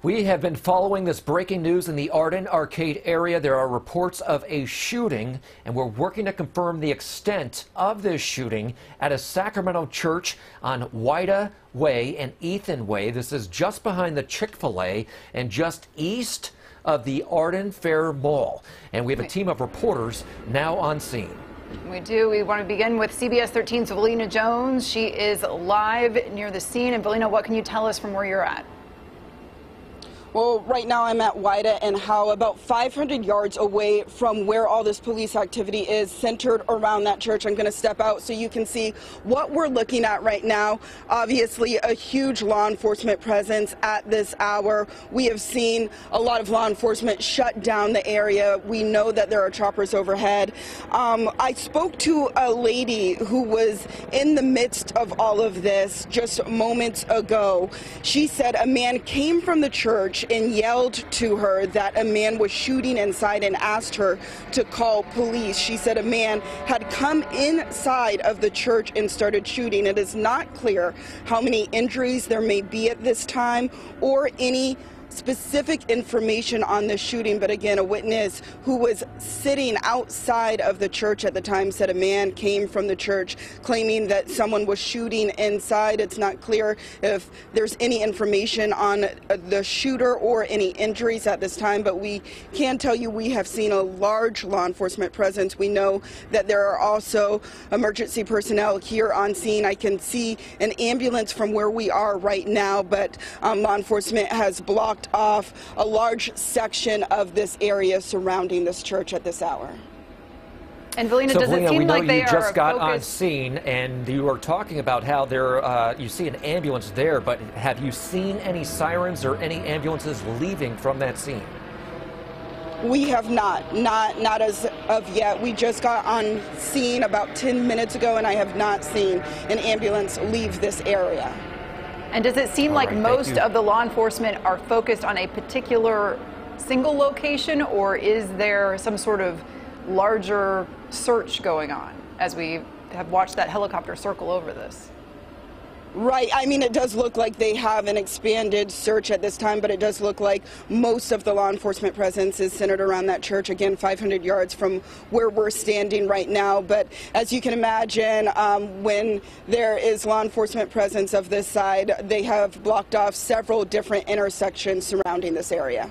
We have been following this breaking news in the Arden arcade area. There are reports of a shooting, and we're working to confirm the extent of this shooting at a Sacramento church on Wida Way and Ethan Way. This is just behind the Chick-fil-A and just east of the Arden Fair Mall. And we have a team of reporters now on scene. We do. We want to begin with CBS 13's Velena Jones. She is live near the scene. And Velena, what can you tell us from where you're at? Well, right now I'm at Wida and Howe, about 500 yards away from where all this police activity is, centered around that church. I'm going to step out so you can see what we're looking at right now. Obviously, a huge law enforcement presence at this hour. We have seen a lot of law enforcement shut down the area. We know that there are choppers overhead. I spoke to a lady who was in the midst of all of this just moments ago. She said a man came from the church and yelled to her that a man was shooting inside and asked her to call police. She said a man had come inside of the church and started shooting. It is not clear how many injuries there may be at this time or any specific information on the shooting, but again, a witness who was sitting outside of the church at the time said a man came from the church claiming that someone was shooting inside. It's not clear if there's any information on the shooter or any injuries at this time, but we can tell you we have seen a large law enforcement presence. We know that there are also emergency personnel here on scene. I can see an ambulance from where we are right now, but law enforcement has blocked off a large section of this area surrounding this church at this hour. And Velena, does it seem like they are just got on scene, and you were talking about how there you see an ambulance there, but have you seen any sirens or any ambulances leaving from that scene? We have not as of yet. We just got on scene about 10 minutes ago, and I have not seen an ambulance leave this area. And does it seem like most of the law enforcement are focused on a particular single location, or is there some sort of larger search going on as we have watched that helicopter circle over this? Right. I mean, it does look like they have an expanded search at this time, but it does look like most of the law enforcement presence is centered around that church, again, 500 yards from where we're standing right now. But as you can imagine, when there is law enforcement presence of this side, they have blocked off several different intersections surrounding this area.